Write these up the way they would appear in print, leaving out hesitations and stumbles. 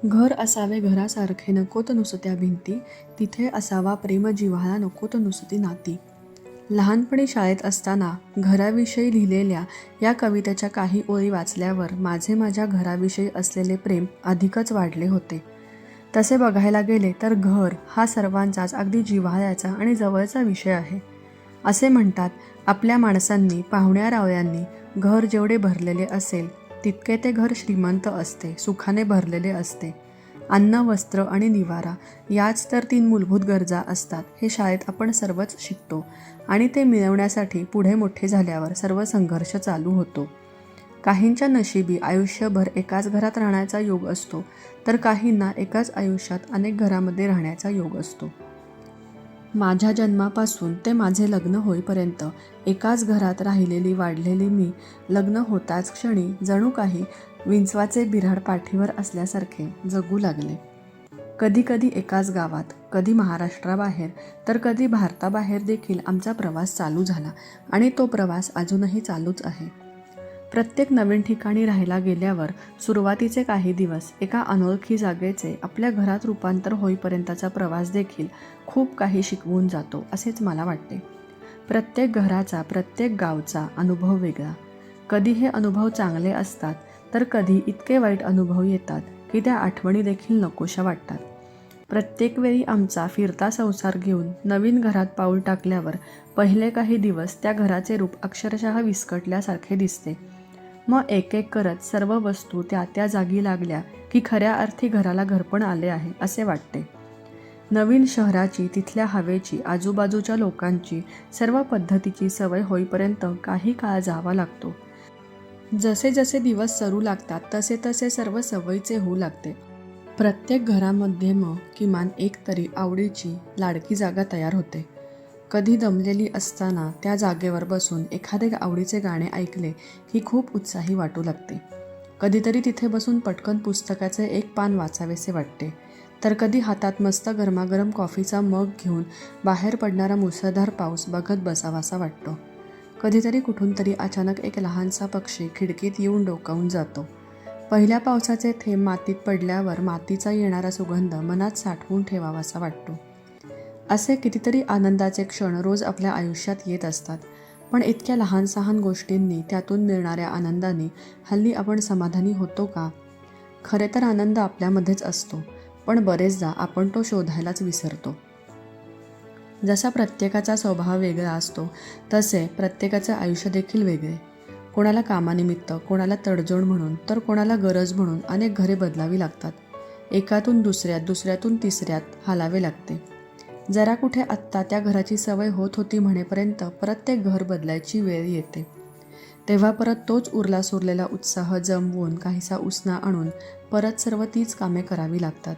घर असावे घरासारखे नकोत नुसत्या भिंती, तिथे असावा प्रेम जिव्हाळा नकोत नुसती नाती. लहानपणी शाळेत असताना घराविषयी लिहिलेल्या या कवितेच्या काही ओळी वाचल्यावर माझे माझ्या घराविषयी असलेले प्रेम अधिकच वाढले होते. तसे बघायला गेले तर घर हा सर्वांचाच अगदी जिव्हाळ्याचा आणि जवळचा विषय आहे. असे म्हणतात, आपल्या माणसांनी पाहुण्यारावळ्यांनी घर जेवढे भरलेले असेल तितके ते घर श्रीमंत असते, सुखाने भरलेले असते. अन्न, वस्त्र आणि निवारा याच तर 3 मूलभूत गरजा असतात. हे शाळेत आपण सर्वच शिकतो आणि ते मिळवण्यासाठी पुढे मोठे झाल्यावर सर्व संघर्ष चालू होतो. काहींच्या नशिबी आयुष्यभर एकाच घरात राहण्याचा योग असतो, तर काहींना एकाच आयुष्यात अनेक घरामध्ये राहण्याचा योग असतो. माझ्या जन्मापासून ते माझे लग्न होईपर्यंत एकाच घरात राहिलेली वाढलेली मी लग्न होताच क्षणी जणू काही विंचवाचे बिऱ्हाड पाठीवर असल्यासारखे जगू लागले. कधी कधी एकाच गावात, कधी महाराष्ट्राबाहेर, तर कधी भारताबाहेर देखील आमचा प्रवास चालू झाला आणि तो प्रवास अजूनही चालूच आहे. प्रत्येक नवीन ठिकाणी राहायला गेल्यावर सुरुवातीचे काही दिवस एका अनोळखी जागेचे आपल्या घरात रूपांतर होईपर्यंतचा प्रवास देखील खूप काही शिकवून जातो असेच मला वाटते. प्रत्येक घराचा, प्रत्येक गावचा अनुभव वेगळा. कधी हे अनुभव चांगले असतात, तर कधी इतके वाईट अनुभव येतात की त्या आठवणी देखील नकोशा वाटतात. प्रत्येक वेळी आमचा फिरता संसार घेऊन नवीन घरात पाऊल टाकल्यावर पहिले काही दिवस त्या घराचे रूप अक्षरशः विस्कटल्यासारखे दिसते. मग एक एक करत सर्व वस्तू त्या त्या जागी लागल्या की खऱ्या अर्थी घराला घरपण आले आहे असे वाटते. नवीन शहराची, तिथल्या हवेची, आजूबाजूच्या लोकांची, सर्व पद्धतीची सवय होईपर्यंत काही काळ जावा लागतो. जसे जसे दिवस सरू लागतात तसे तसे सर्व सवयीचे होऊ लागते. प्रत्येक घरामध्ये मग किमान एक तरी आवडीची, लाडकी जागा तयार होते. कधी दमलेली असताना त्या जागेवर बसून एखादे आवडीचे गाणे ऐकले की खूप उत्साही वाटू लागते. कधीतरी तिथे बसून पटकन पुस्तकाचे एक पान वाचावेसे वाटते. तर कधी हातात मस्त गरमागरम कॉफीचा मग घेऊन बाहेर पडणारा मुसळधार पाऊस बघत बसावासा वाटतो. कधीतरी कुठून तरी अचानक एक लहानसा पक्षी खिडकीत येऊन डोकावून जातो. पहिल्या पावसाचे थेंब मातीत पडल्यावर मातीचा येणारा सुगंध मनात साठवून ठेवावासा वाटतो. असे कितीतरी आनंदाचे क्षण रोज आपल्या आयुष्यात येत असतात, पण इतक्या लहान सहान गोष्टींनी, त्यातून मिळणाऱ्या आनंदाने हल्ली आपण समाधानी होतो का? खरे तर आनंद आपल्यामध्येच असतो, पण बरेचदा आपण तो शोधायलाच विसरतो. जसा प्रत्येकाचा स्वभाव वेगळा असतो तसे प्रत्येकाचे आयुष्य देखील वेगळे. कोणाला कामानिमित्त, कोणाला तडजोड म्हणून, तर कोणाला गरज म्हणून अनेक घरे बदलावी लागतात. एकातून दुसऱ्यात, दुसऱ्यातून तिसऱ्यात हालावे लागते. जरा कुठे आत्ता त्या घराची सवय होत होती म्हणेपर्यंत परत ते घर बदलायची वेळ येते. तेव्हा परत तोच उरला सुरलेला उत्साह जमवून, काहीसा उसना आणून परत सर्व तीच कामे करावी लागतात.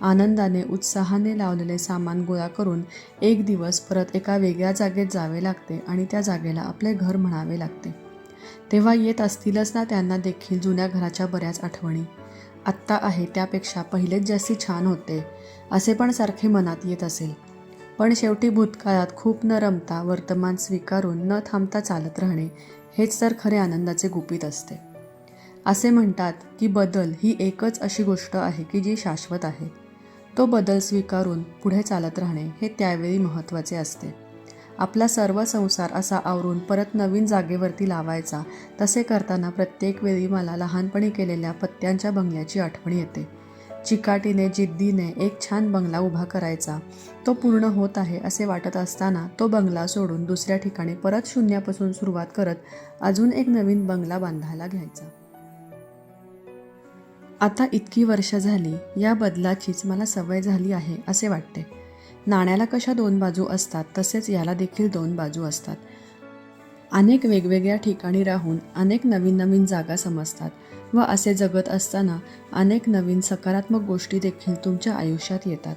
आनंदाने, उत्साहाने लावलेले सामान गोळा करून एक दिवस परत एका वेगळ्या जागेत जावे लागते आणि त्या जागेला आपले घर म्हणावे लागते. तेव्हा येत असतीलच ना त्यांना देखील जुन्या घराच्या बऱ्याच आठवणी. आत्ता आहे त्यापेक्षा पहिलेच जास्ती छान होते असे पण सारखे मनात येत असेल. पण शेवटी भूतकाळात खूप न रमता वर्तमान स्वीकारून न थांबता चालत राहणे हेच तर खरे आनंदाचे गुपित असते. असे म्हणतात की बदल ही एकच अशी गोष्ट आहे की जी शाश्वत आहे. तो बदल स्वीकारून पुढे चालत राहणे हे त्यावेळी महत्त्वाचे असते. आपला सर्व संसार असा आवरून परत नवीन जागेवरती लावायचा, तसे करताना प्रत्येक वेळी मला लहानपणी केलेल्या पत्त्यांच्या बंगल्याची आठवण येते. चिकाटीने, जिद्दीने एक छान बंगला उभा करायचा. तो पूर्ण होत आहे असे वाटत असताना तो बंगला सोडून दुसऱ्या ठिकाणी परत शून्यापासून सुरुवात करत अजून एक नवीन बंगला बांधायला घ्यायचा. आता इतकी वर्ष झाली या बदलाचीच मला सवय झाली आहे असे वाटते. नाण्याला कशा 2 बाजू असतात तसेच याला देखील 2 बाजू असतात. अनेक वेगवेगळ्या ठिकाणी राहून अनेक नवीन नवीन जागा समजतात व असे जगत असताना अनेक नवीन सकारात्मक गोष्टी देखील तुमच्या आयुष्यात येतात.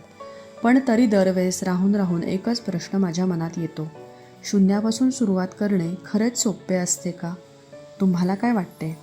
पण तरी दरवेळेस राहून राहून एकच प्रश्न माझ्या मनात येतो, शून्यापासून सुरुवात करणे खरेच सोपे असते का? तुम्हाला काय वाटते?